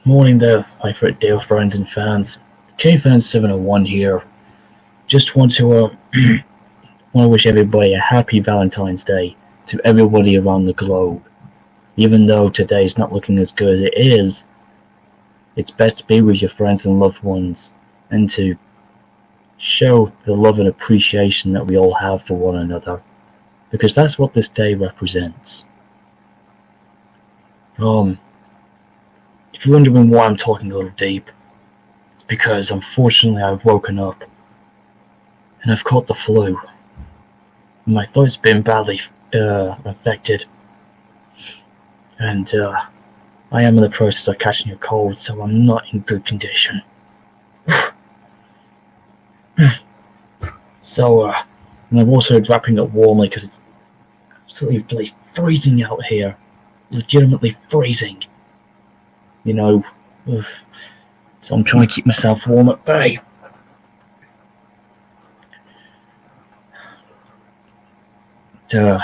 Morning there, my dear friends and fans. KFan701 here. Just want to wish everybody a happy Valentine's Day to everybody around the globe. Even though today is not looking as good as it is, it's best to be with your friends and loved ones and to show the love and appreciation that we all have for one another, because that's what this day represents. If you're wondering why I'm talking a little deep, it's because unfortunately I've woken up and I've caught the flu. My throat's been badly affected, and I am in the process of catching a cold, so I'm not in good condition. So, and I'm also wrapping up warmly because it's absolutely freezing out here. Legitimately freezing. You know, so I'm trying to keep myself warm at bay. But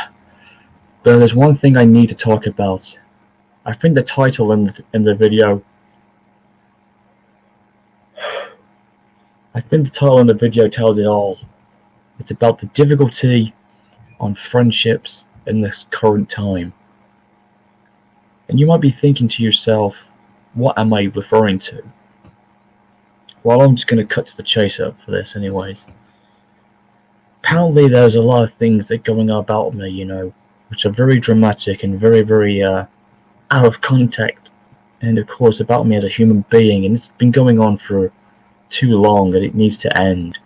there's one thing I need to talk about. I think the title in the video. I think the title in the video tells it all. It's about the difficulty on friendships in this current time. And you might be thinking to yourself, what am I referring to? Well, I'm just going to cut to the chase up for this anyways. Apparently there's a lot of things that are going on about me, which are very dramatic and very, very out of context, and of course about me as a human being, and it's been going on for too long and it needs to end,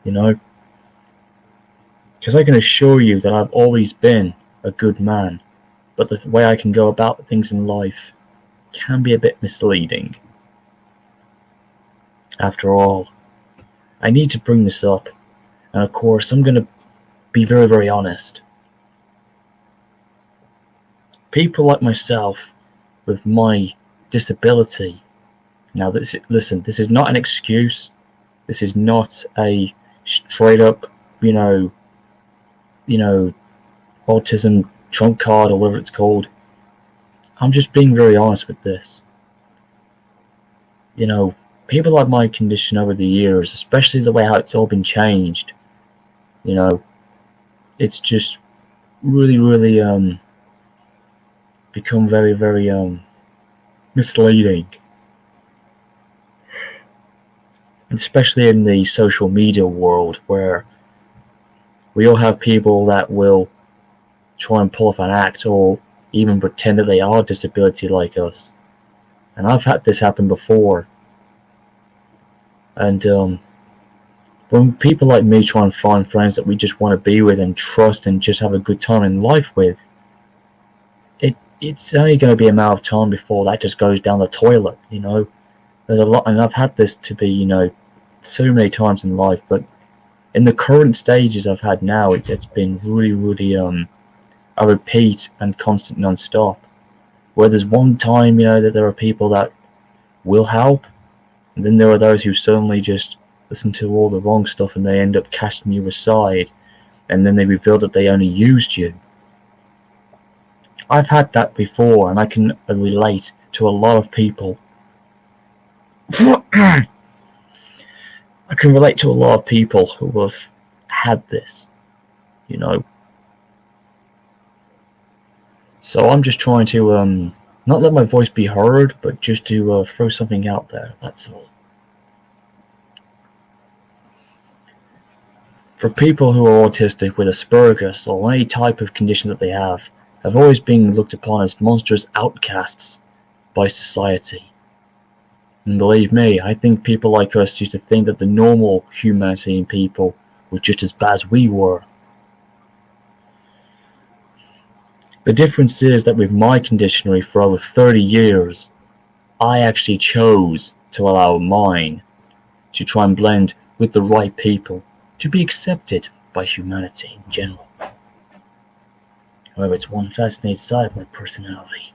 because I can assure you that I've always been a good man, but the way I can go about things in life can be a bit misleading. After all, I need to bring this up, and of course I'm going to be very, very honest. People like myself with my disability. Now, listen, this is not an excuse. This is not a straight up, autism trump card or whatever it's called. I'm just being very honest with this. People like my condition over the years, especially the way how it's all been changed, it's just really, really become very, very misleading. Especially in the social media world, where we all have people that will try and pull off an act or even pretend that they are disability like us. And I've had this happen before. And when people like me try and find friends that we just want to be with and trust and just have a good time in life with, it's only going to be a matter of time before that just goes down the toilet, There's a lot, and I've had this to be, so many times in life, but in the current stages I've had now, it's been really, really a repeat and constant non-stop. Where there's one time, that there are people that will help, and then there are those who suddenly just listen to all the wrong stuff and they end up casting you aside, and then they reveal that they only used you. I've had that before, and I can relate to a lot of people. I can relate to a lot of people who have had this, So I'm just trying to not let my voice be heard, but just to throw something out there, that's all. For people who are autistic with Asperger's or any type of condition that they have always been looked upon as monstrous outcasts by society. And believe me, I think people like us used to think that the normal humanity and people were just as bad as we were. The difference is that with my condition for over 30 years, I actually chose to allow mine to try and blend with the right people to be accepted by humanity in general. However, it's one fascinating side of my personality.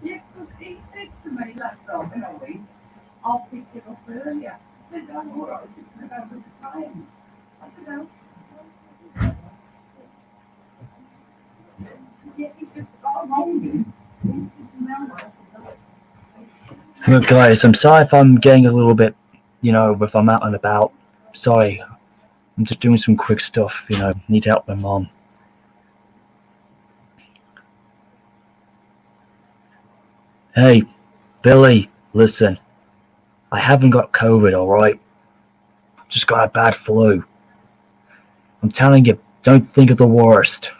Yeah, because he said to me last time when I went, I'll pick it up earlier. I said, I'm all right, it's just going over the time. I said, oh, yeah, he just got on me. He said, no, Look, guys, I'm sorry if I'm getting a little bit, if I'm out and about. Sorry, I'm just doing some quick stuff, need to help my mom. Hey, Billy, listen. I haven't got COVID, alright? Just got a bad flu. I'm telling you, don't think of the worst.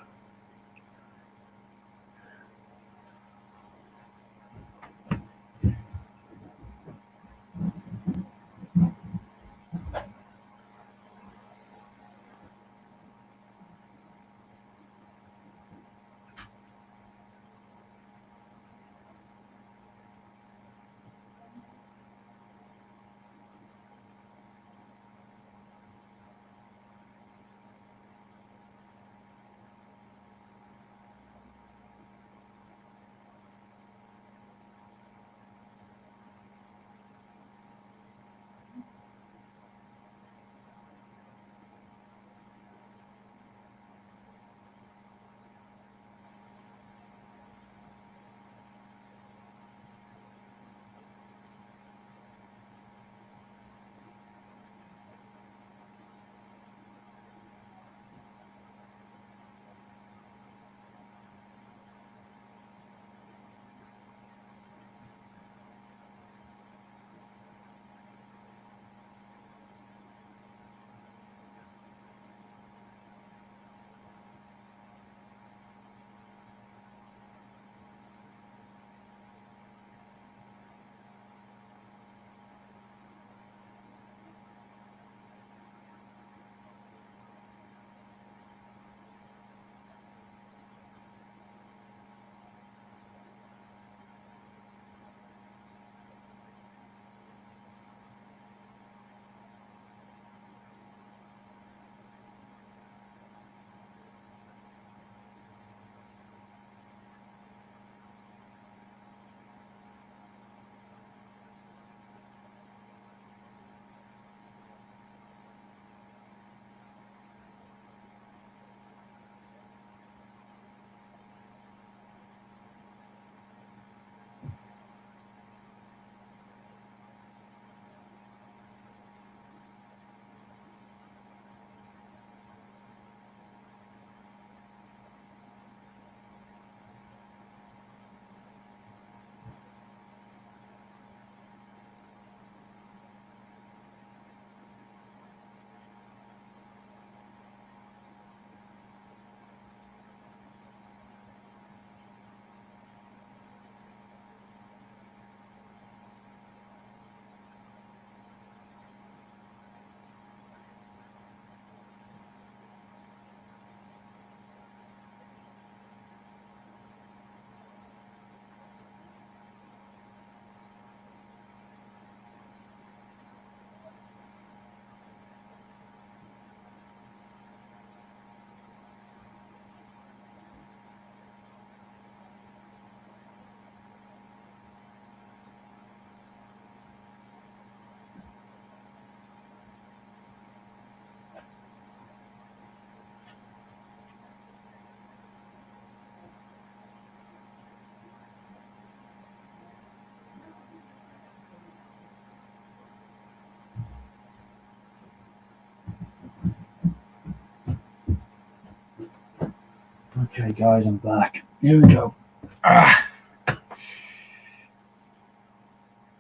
Okay, guys, I'm back. Here we go.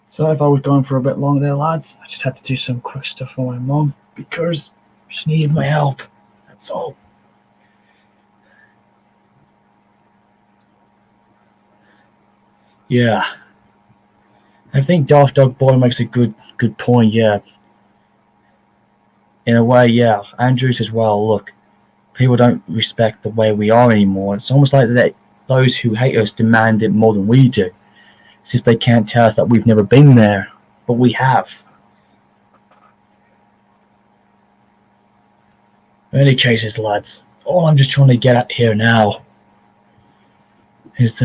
Sorry if I was going for a bit long there, lads. I just had to do some quick stuff for my mum. because she needed my help. That's all. Yeah. I think Daft Dog Boy makes a good point, yeah. In a way, yeah. Andrews as well, look, people don't respect the way we are anymore. It's almost like those who hate us demand it more than we do. As if they can't tell us that we've never been there, but we have. In any cases, lads, all I'm just trying to get at here now is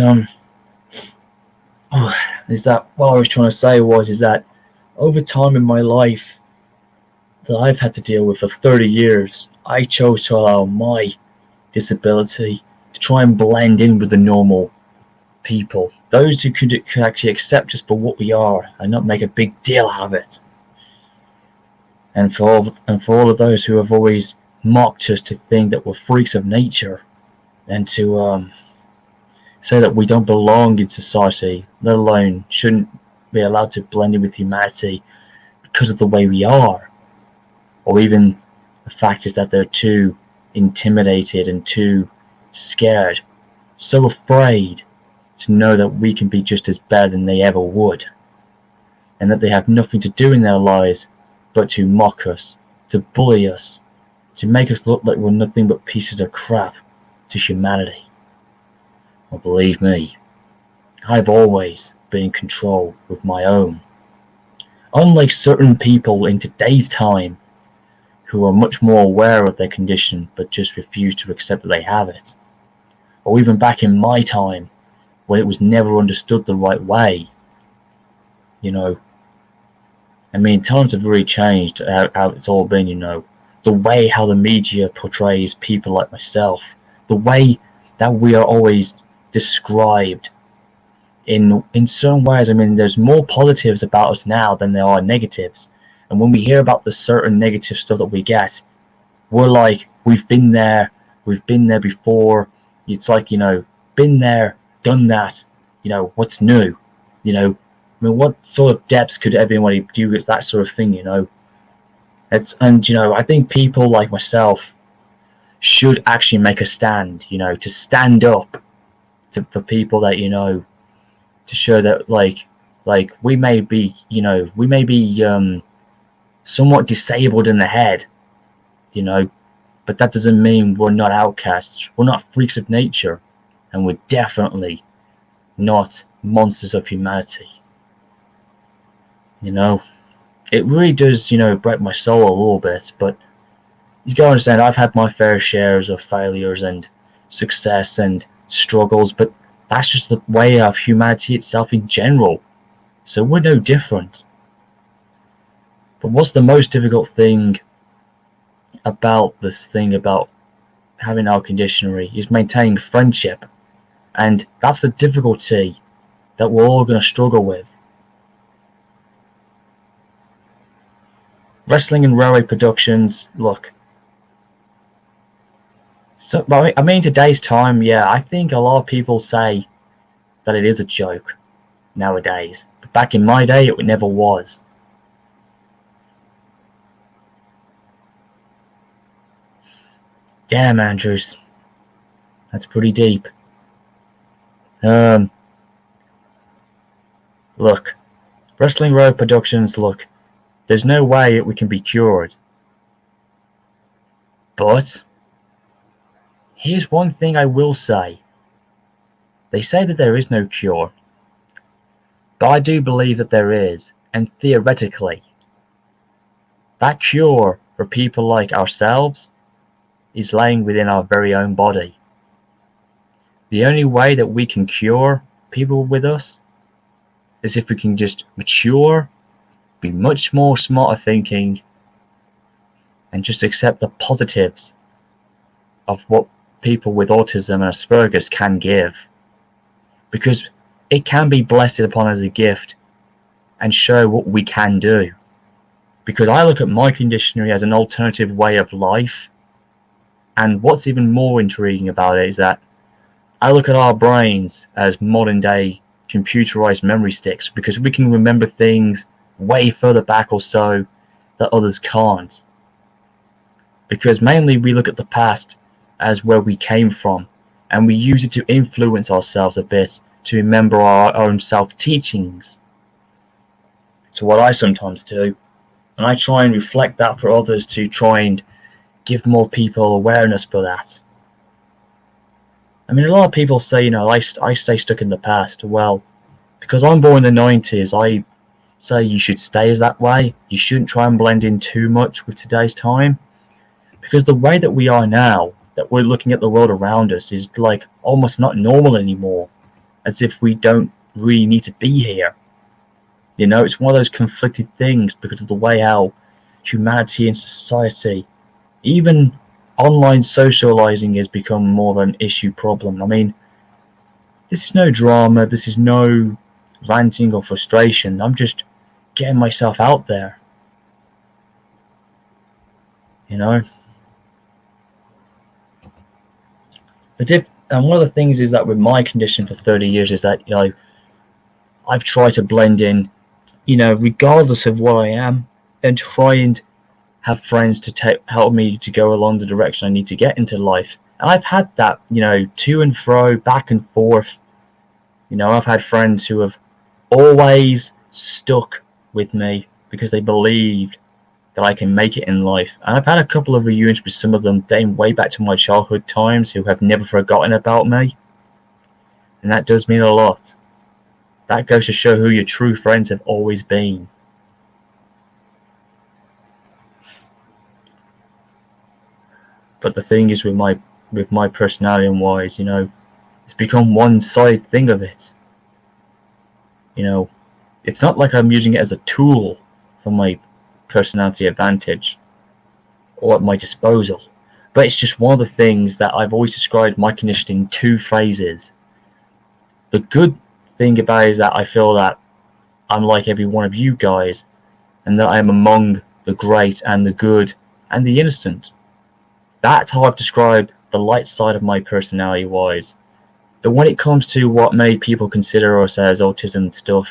is that what I was trying to say is that over time in my life that I've had to deal with for 30 years, I chose to allow my disability to try and blend in with the normal people, those who could actually accept us for what we are and not make a big deal out of it. And for all of those who have always mocked us to think that we're freaks of nature and to say that we don't belong in society, let alone shouldn't be allowed to blend in with humanity because of the way we are, or even the fact is that they're too intimidated and too scared, so afraid to know that we can be just as bad than they ever would, and that they have nothing to do in their lives but to mock us, to bully us, to make us look like we're nothing but pieces of crap to humanity. Well, believe me, I've always been in control with my own. Unlike certain people in today's time who are much more aware of their condition but just refuse to accept that they have it. Or even back in my time when it was never understood the right way. You know, I mean, times have really changed how it's all been, you know. The way how the media portrays people like myself, the way that we are always described in certain ways. I mean, there's more positives about us now than there are negatives. And when we hear about the certain negative stuff that we get, we're like, we've been there before. It's like, you know, been there, done that, you know, what's new? You know, I mean, what sort of depths could everybody do with that sort of thing, you know? And, you know, I think people like myself should actually make a stand, you know, to stand up for people that, you know, to show that, like we may be, you know, somewhat disabled in the head, you know, but that doesn't mean we're not outcasts. We're not freaks of nature, and we're definitely not monsters of humanity. You know, it really does, you know, break my soul a little bit, but you gotta understand, I've had my fair shares of failures and success and struggles, but that's just the way of humanity itself in general. So we're no different. But what's the most difficult thing about this thing about having our conditionary is maintaining friendship. And that's the difficulty that we're all going to struggle with. Wrestling and railway productions, look. So, I mean, today's time, yeah, I think a lot of people say that it is a joke nowadays. But back in my day, it never was. Damn, Andrews. That's pretty deep. Look. Wrestling Row Productions, look. There's no way we can be cured. But here's one thing I will say. They say that there is no cure. But I do believe that there is. And theoretically, that cure for people like ourselves is laying within our very own body. The only way that we can cure people with us is if we can just mature, be much more smarter thinking, and just accept the positives of what people with autism and Asperger's can give. Because it can be blessed upon as a gift and show what we can do. Because I look at my conditioning as an alternative way of life. And what's even more intriguing about it is that I look at our brains as modern day computerized memory sticks, because we can remember things way further back or so that others can't. because mainly we look at the past as where we came from, and we use it to influence ourselves a bit, to remember our own self-teachings. So what I sometimes do, and I try and reflect that for others to try and give more people awareness for that. I mean, a lot of people say, I stay stuck in the past. Well, because I'm born in the 90s, I say you should stay as that way. You shouldn't try and blend in too much with today's time. Because the way that we are now, that we're looking at the world around us, is like almost not normal anymore. As if we don't really need to be here. It's one of those conflicted things because of the way how humanity and society, even online socializing, has become more of an issue problem. I mean, this is no drama, this is no ranting or frustration. I'm just getting myself out there. And one of the things is that with my condition for 30 years is that, I've tried to blend in, regardless of what I am, and try and have friends to help me to go along the direction I need to get into life. And I've had that, to and fro, back and forth. I've had friends who have always stuck with me because they believed that I can make it in life. And I've had a couple of reunions with some of them dating way back to my childhood times who have never forgotten about me. And that does mean a lot. That goes to show who your true friends have always been. But the thing is with my personality and wise, it's become one side thing of it. It's not like I'm using it as a tool for my personality advantage or at my disposal, but it's just one of the things that I've always described my condition in two phases. The good thing about it is that I feel that I'm like every one of you guys, and that I am among the great and the good and the innocent. That's how I've described the light side of my personality wise. But when it comes to what many people consider us as autism stuff,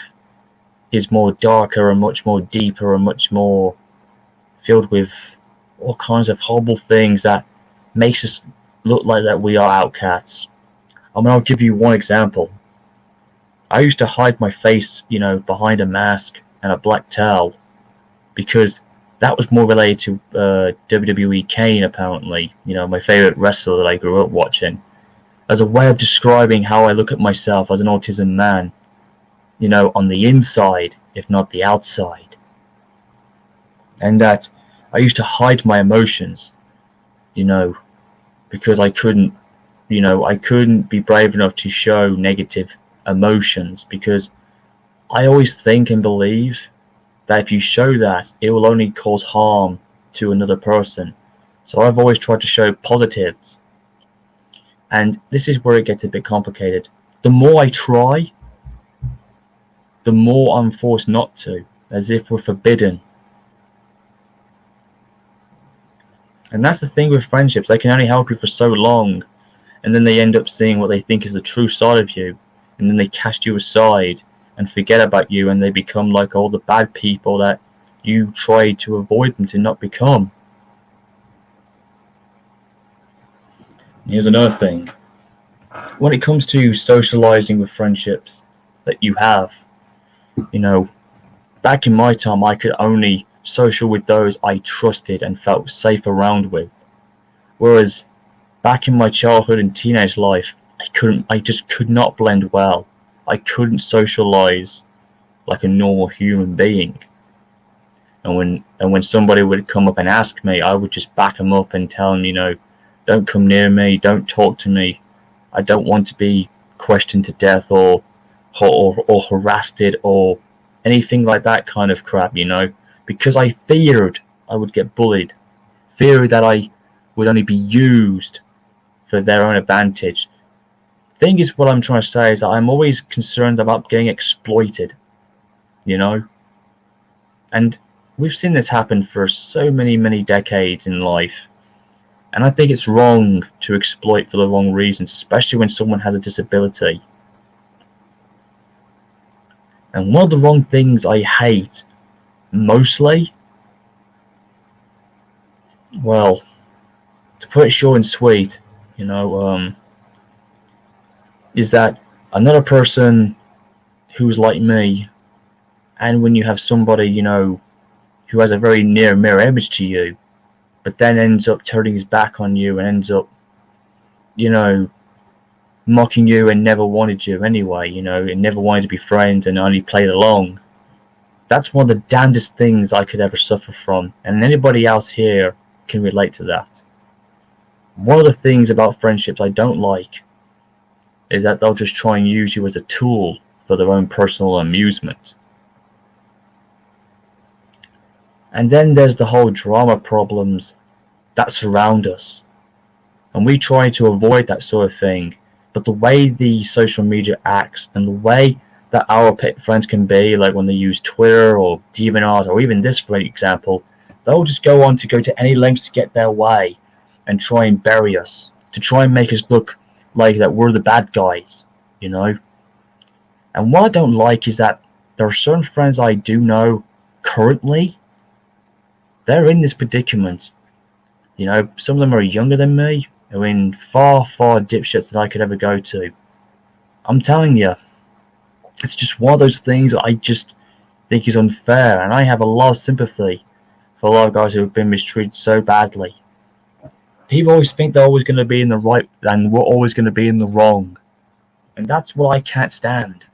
is more darker and much more deeper and much more filled with all kinds of horrible things that makes us look like that we are outcasts. I mean, I'll give you one example. I used to hide my face, behind a mask and a black towel because that was more related to WWE Kane, apparently, my favorite wrestler that I grew up watching, as a way of describing how I look at myself as an autism man, on the inside, if not the outside. And that I used to hide my emotions, because I couldn't be brave enough to show negative emotions, because I always think and believe that if you show that, it will only cause harm to another person. So I've always tried to show positives. And this is where it gets a bit complicated. The more I try, the more I'm forced not to, as if we're forbidden. And that's the thing with friendships. They can only help you for so long, and then they end up seeing what they think is the true side of you, and then they cast you aside and forget about you, and they become like all the bad people that you try to avoid them to not become. Here's another thing. When it comes to socializing with friendships that you have, back in my time, I could only social with those I trusted and felt safe around with. Whereas back in my childhood and teenage life, I just could not blend well. I couldn't socialize like a normal human being. And when somebody would come up and ask me, I would just back them up and tell them, don't come near me, don't talk to me. I don't want to be questioned to death or harassed or anything like that kind of crap, because I feared I would get bullied, feared that I would only be used for their own advantage. Thing is, what I'm trying to say is that I'm always concerned about getting exploited, and we've seen this happen for so many decades in life. And I think it's wrong to exploit for the wrong reasons, especially when someone has a disability. And one of the wrong things I hate mostly, well, to put it short and sweet, is that another person who's like me, and when you have somebody, who has a very near mirror image to you, but then ends up turning his back on you and ends up, mocking you and never wanted you anyway, and never wanted to be friends and only played along. That's one of the damnedest things I could ever suffer from, and anybody else here can relate to that. One of the things about friendships I don't like is that they'll just try and use you as a tool for their own personal amusement. And then there's the whole drama problems that surround us. And we try to avoid that sort of thing. But the way the social media acts and the way that our friends can be, like when they use Twitter or DeviantArt or even this, for example, they'll just go on to go to any lengths to get their way and try and bury us, to try and make us look like that we're the bad guys, And what I don't like is that there are certain friends I do know currently, they're in this predicament. Some of them are younger than me, are in far, far dipshits that I could ever go to. I'm telling you, it's just one of those things that I just think is unfair, and I have a lot of sympathy for a lot of guys who have been mistreated so badly. People always think they're always going to be in the right, and we're always going to be in the wrong. And that's what I can't stand.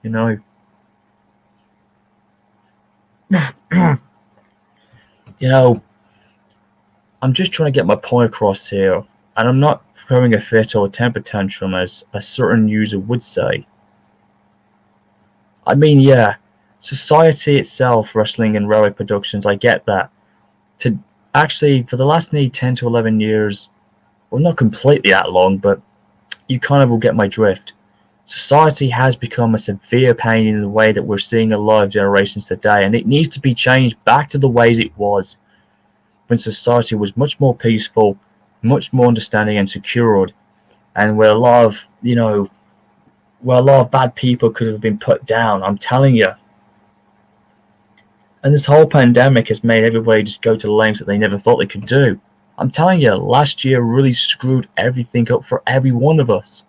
I'm just trying to get my point across here, and I'm not throwing a fit or a temper tantrum as a certain user would say. I mean, yeah, society itself, wrestling and railway productions, I get that. To actually, for the last 10 to 11 years, well, not completely that long, but you kind of will get my drift. Society has become a severe pain in the way that we're seeing a lot of generations today, and it needs to be changed back to the ways it was when society was much more peaceful, much more understanding and secured, and where a lot of bad people could have been put down. I'm telling you. And this whole pandemic has made everybody just go to lengths that they never thought they could do. I'm telling you, last year really screwed everything up for every one of us.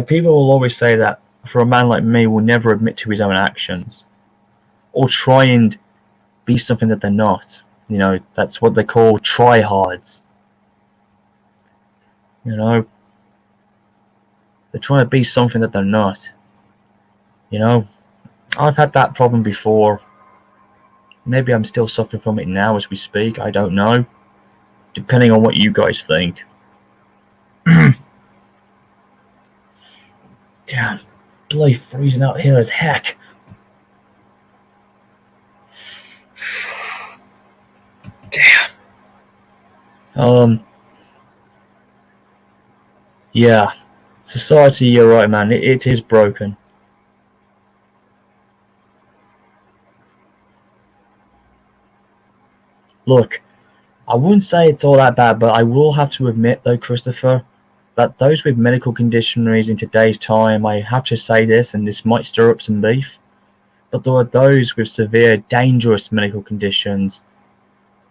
People will always say that for a man like me will never admit to his own actions or try and be something that they're not. That's what they call tryhards. They're trying to be something that they're not. I've had that problem before. Maybe I'm still suffering from it now as we speak. I don't know. Depending on what you guys think. Damn, bloody freezing out here as heck. Damn. Yeah, society, you're right, man. It is broken. Look, I wouldn't say it's all that bad, but I will have to admit, though, Christopher, that those with medical conditions in today's time, I have to say this, and this might stir up some beef, but there are those with severe, dangerous medical conditions,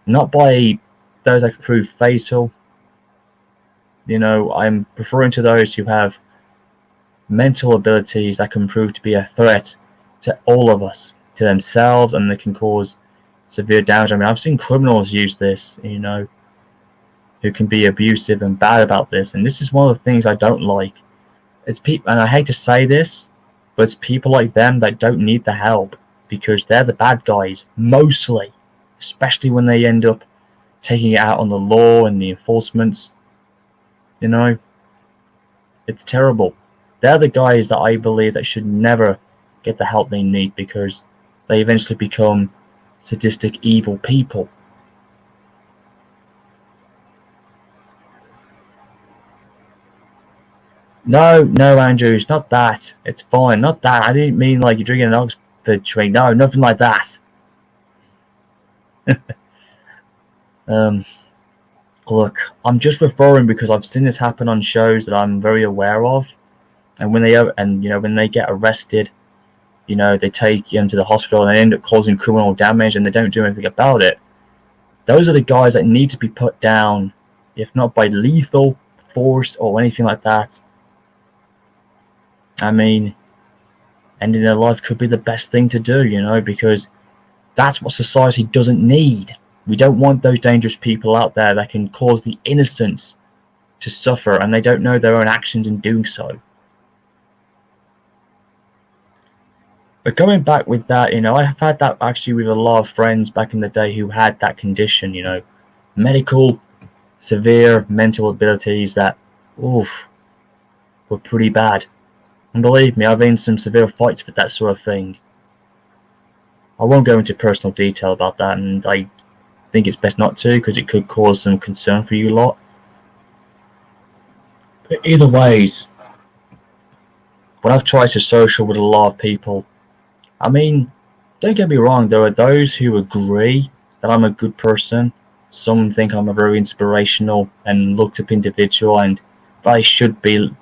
not by those that can prove fatal. I'm referring to those who have mental abilities that can prove to be a threat to all of us, to themselves, and they can cause severe damage. I mean, I've seen criminals use this, who can be abusive and bad about this, and this is one of the things I don't like. It's people, and I hate to say this, but it's people like them that don't need the help because they're the bad guys, mostly, especially when they end up taking it out on the law and the enforcements. It's terrible. They're the guys that I believe that should never get the help they need because they eventually become sadistic, evil people. No, Andrews, not that. It's fine, not that. I didn't mean like you're drinking an Oxford drink. No, nothing like that. Look, I'm just referring because I've seen this happen on shows that I'm very aware of, and when they get arrested, you know, they take them to the hospital and they end up causing criminal damage and they don't do anything about it. Those are the guys that need to be put down, if not by lethal force or anything like that. I mean, ending their life could be the best thing to do, you know, because that's what society doesn't need. We don't want those dangerous people out there that can cause the innocents to suffer and they don't know their own actions in doing so. But going back with that, you know, I have had that actually with a lot of friends back in the day who had that condition, you know, medical, severe mental abilities that, oof, were pretty bad. And believe me, I've been in some severe fights with that sort of thing. I won't go into personal detail about that, and I think it's best not to, because it could cause some concern for you lot. But either ways, when I've tried to social with a lot of people, I mean, don't get me wrong, there are those who agree that I'm a good person. Some think I'm a very inspirational and looked up individual and that I should be,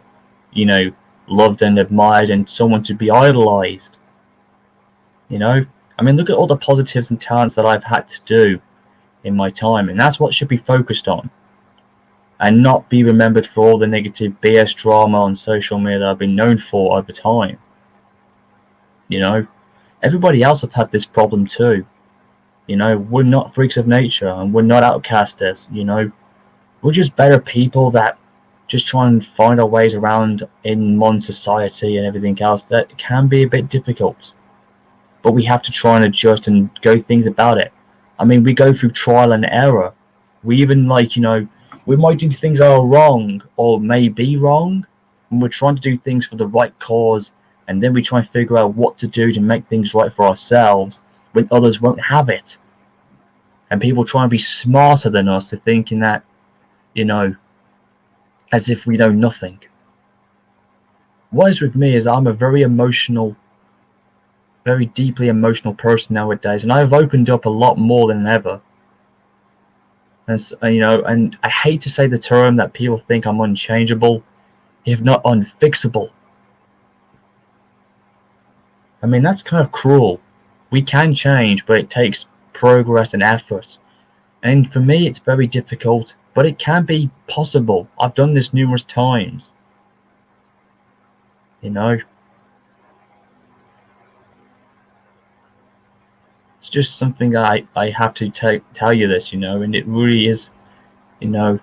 you know, loved and admired and someone to be idolized. You know? I mean, look at all the positives and talents that I've had to do in my time, and that's what should be focused on. And not be remembered for all the negative BS drama on social media that I've been known for over time. You know? Everybody else have had this problem too. You know, we're not freaks of nature and we're not outcasters, you know. We're just better people that just try and find our ways around in modern society and everything else that can be a bit difficult. But we have to try and adjust and go things about it. I mean, we go through trial and error. We even, like, you know, we might do things that are wrong or may be wrong, and we're trying to do things for the right cause, and then we try and figure out what to do to make things right for ourselves when others won't have it. And people try and be smarter than us to thinking that, you know, as if we know nothing. What is with me is I'm a very emotional, very deeply emotional person nowadays, and I've opened up a lot more than ever. And you know, and I hate to say the term that people think I'm unchangeable, if not unfixable. I mean, that's kind of cruel. We can change, but it takes progress and effort. And for me, it's very difficult, but it can be possible. I've done this numerous times. You know? It's just something that I have to tell you this, you know, and it really is, you know,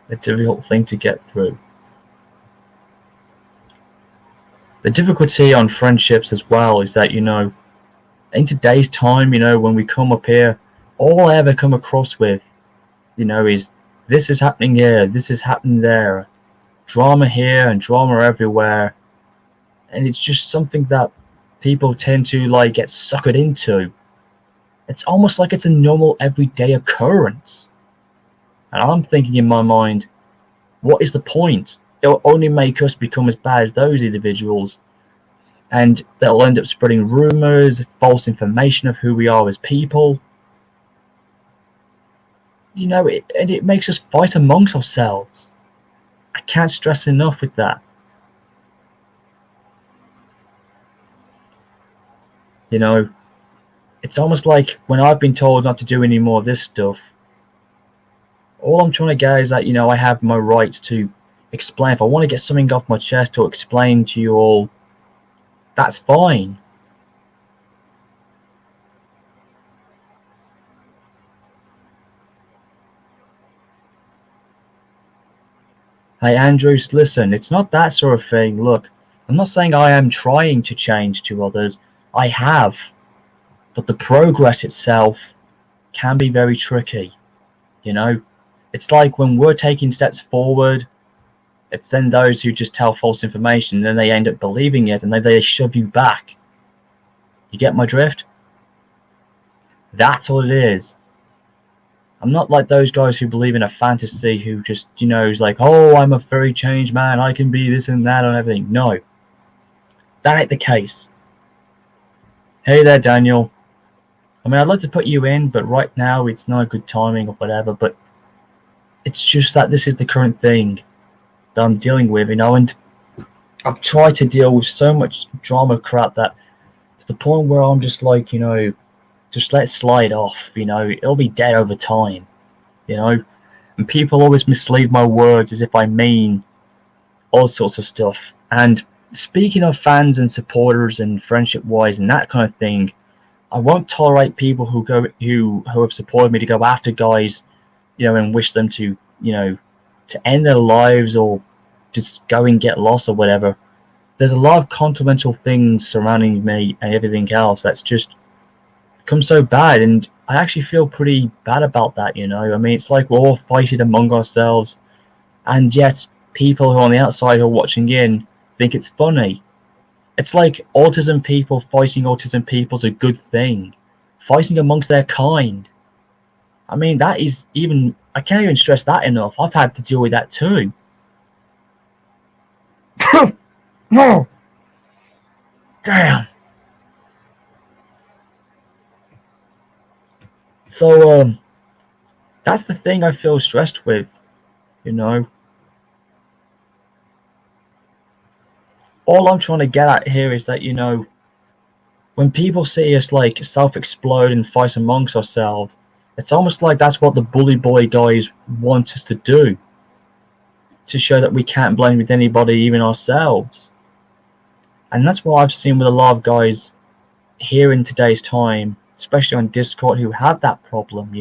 a difficult thing to get through. The difficulty on friendships as well is that, you know, in today's time, you know, when we come up here, all I ever come across with, you know, is this is happening here, this is happening there, drama here and drama everywhere, and it's just something that people tend to, like, get suckered into. It's almost like it's a normal everyday occurrence. And I'm thinking in my mind, what is the point? It will only make us become as bad as those individuals, and they'll end up spreading rumors, false information of who we are as people. You know, and it makes us fight amongst ourselves. I can't stress enough with that. You know, it's almost like when I've been told not to do any more of this stuff, all I'm trying to get is that, you know, I have my right to explain. If I want to get something off my chest or explain to you all, that's fine. Hey, Andrews, listen, it's not that sort of thing. Look, I'm not saying I am trying to change to others. I have. But the progress itself can be very tricky. You know? It's like when we're taking steps forward, it's then those who just tell false information, and then they end up believing it, and then they shove you back. You get my drift? That's all it is. I'm not like those guys who believe in a fantasy who just, you know, is like, oh, I'm a very changed man, I can be this and that and everything. No. That ain't the case. Hey there, Daniel. I mean, I'd like to put you in, but right now it's not a good timing or whatever, but it's just that this is the current thing that I'm dealing with, you know, and I've tried to deal with so much drama crap that to the point where I'm just like, just let it slide off, it'll be dead over time, you know. And people always mislead my words as if I mean all sorts of stuff. And speaking of fans and supporters and friendship wise and that kind of thing, I won't tolerate people who have supported me to go after guys, and wish them to end their lives or just go and get lost or whatever. There's a lot of controversial things surrounding me and everything else that's just become so bad, and I actually feel pretty bad about that. I mean, it's like we're all fighting among ourselves, and yet people who are on the outside who are watching in think it's funny. It's like autism people fighting autism people is a good thing. Fighting amongst their kind. I mean, that is even, I can't even stress that enough. I've had to deal with that too. No! Damn! So, that's the thing I feel stressed with, All I'm trying to get at here is that, when people see us like self-explode and fight amongst ourselves, it's almost like that's what the bully boy guys want us to do. To show that we can't blame with anybody, even ourselves. And that's what I've seen with a lot of guys here in today's time, especially on Discord, who have that problem,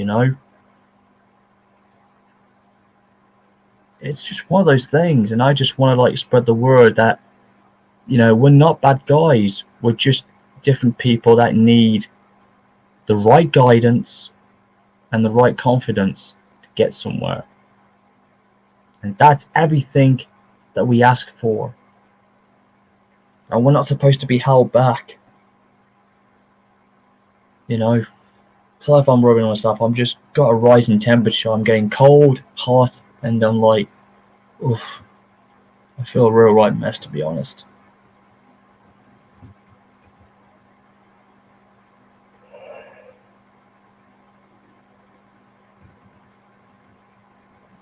It's just one of those things, and I just want to spread the word that, we're not bad guys. We're just different people that need the right guidance and the right confidence to get somewhere. And that's everything that we ask for. And we're not supposed to be held back. So if I'm rubbing myself, I'm just got a rising temperature. I'm getting cold, hot, and I'm like, oof. I feel a real right mess, to be honest.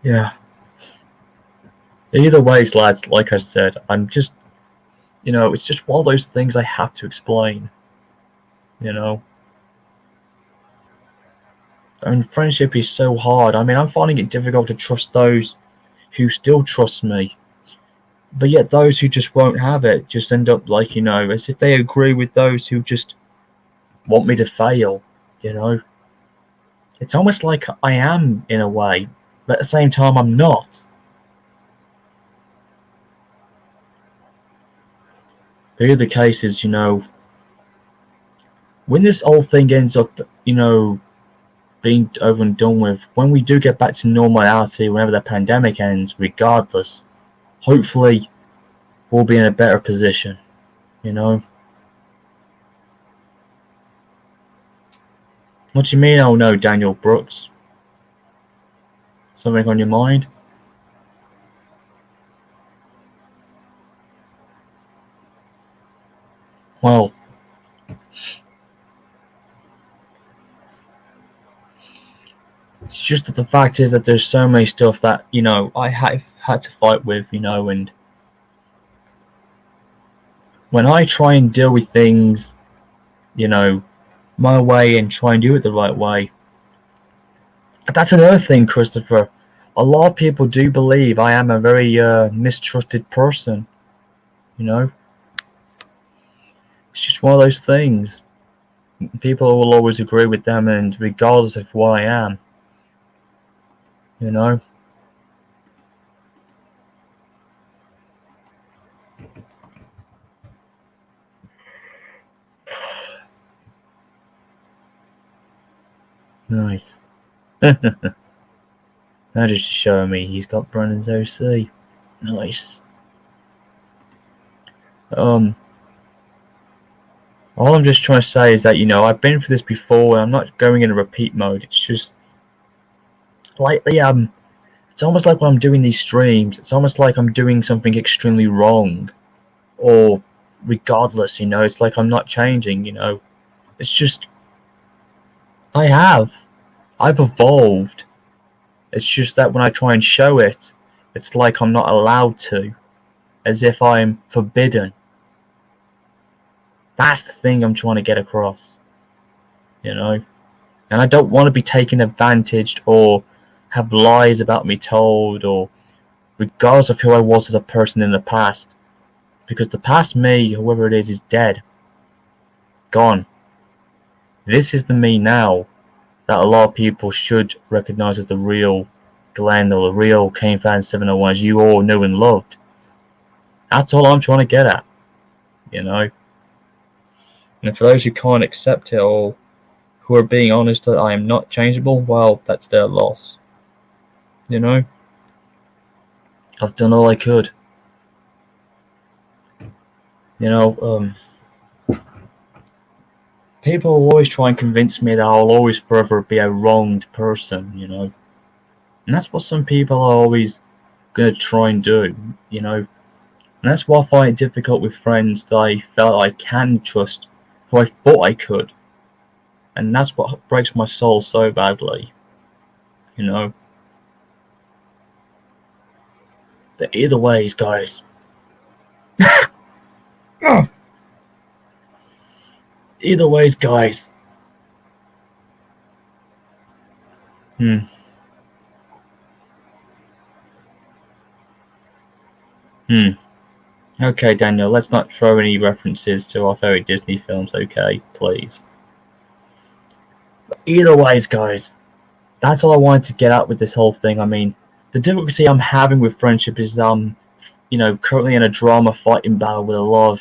Yeah. Either ways, lads, like I said, I'm just, it's just one of those things I have to explain, I mean, friendship is so hard. I mean, I'm finding it difficult to trust those who still trust me. But yet those who just won't have it just end up as if they agree with those who just want me to fail, It's almost like I am, in a way, but at the same time I'm not. The other case is, when this whole thing ends up, being over and done with, when we do get back to normality, whenever the pandemic ends, regardless, hopefully we'll be in a better position, What do you mean, oh no, Daniel Brooks? Something on your mind? Well, it's just that the fact is that there's so many stuff that, I have had to fight with, and when I try and deal with things, my way and try and do it the right way. That's another thing, Christopher. A lot of people do believe I am a very mistrusted person, It's just one of those things. People will always agree with them, and regardless of who I am, Nice. That is just showing me he's got Brennan's OC. Nice. All I'm just trying to say is that, I've been through this before and I'm not going in a repeat mode. It's just lately, it's almost like when I'm doing these streams, it's almost like I'm doing something extremely wrong. Or regardless, it's like I'm not changing, It's just, I've evolved. It's just that when I try and show it, it's like I'm not allowed to. As if I'm forbidden. That's the thing I'm trying to get across. You know? And I don't want to be taken advantage or have lies about me told, or regardless of who I was as a person in the past. Because the past me, whoever it is dead. Gone. This is the me now that a lot of people should recognize as the real Glenn or the real KaneFan 701, as you all knew and loved. That's all I'm trying to get at. You know? And for those who can't accept it or who are being honest that I am not changeable, well, that's their loss. You know? I've done all I could. You know, people will always try and convince me that I'll always forever be a wronged person, you know? And that's what some people are always going to try and do, you know? And that's why I find it difficult with friends that I felt I can trust, who I thought I could. And that's what breaks my soul so badly, you know? But either ways, guys. Either ways, guys. Okay, Daniel, let's not throw any references to our favorite Disney films, okay? Please. But either ways, guys. That's all I wanted to get at with this whole thing. I mean, the difficulty I'm having with friendship is that I'm, you know, currently in a drama fighting battle with a lot of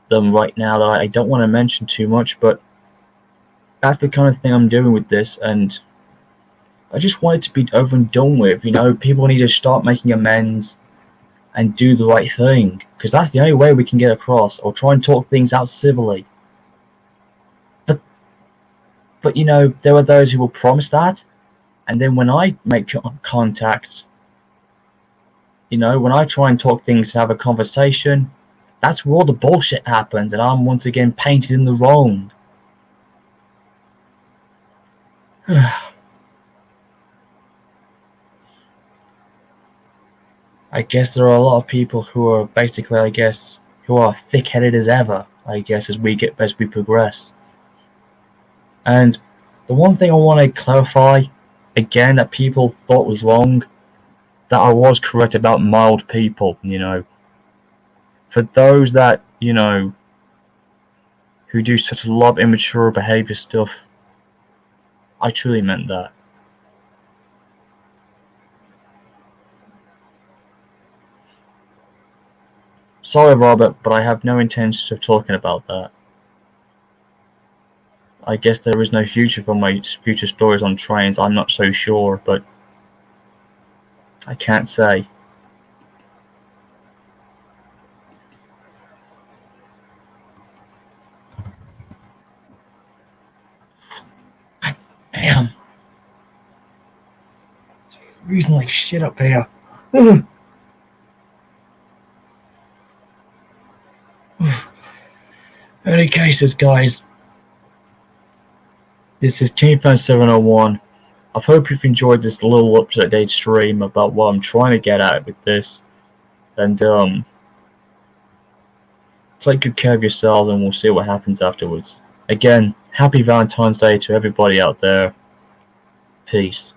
them right now that I don't want to mention too much, but that's the kind of thing I'm doing with this, and I just want it to be over and done with. You know, people need to start making amends and do the right thing, because that's the only way we can get across, or try and talk things out civilly. But you know, there are those who will promise that, and then when I make contact, you know, when I try and talk things and have a conversation, that's where all the bullshit happens, and I'm once again painted in the wrong. I guess there are a lot of people who are basically, I guess, who are thick-headed as ever, I guess, as we progress. And the one thing I want to clarify, again, that people thought was wrong, that I was correct about mild people, you know. For those that, you know, who do such a lot of immature behavior stuff, I truly meant that. Sorry, Robert, but I have no intention of talking about that. I guess there is no future for my future stories on trains. I'm not so sure, but I can't say. Damn. It's freezing like shit up here. Any cases, guys. This is KaneFan 701. I hope you've enjoyed this little up-to-date stream about what I'm trying to get at with this. And, take good care of yourselves, and we'll see what happens afterwards. Again, happy Valentine's Day to everybody out there. Peace.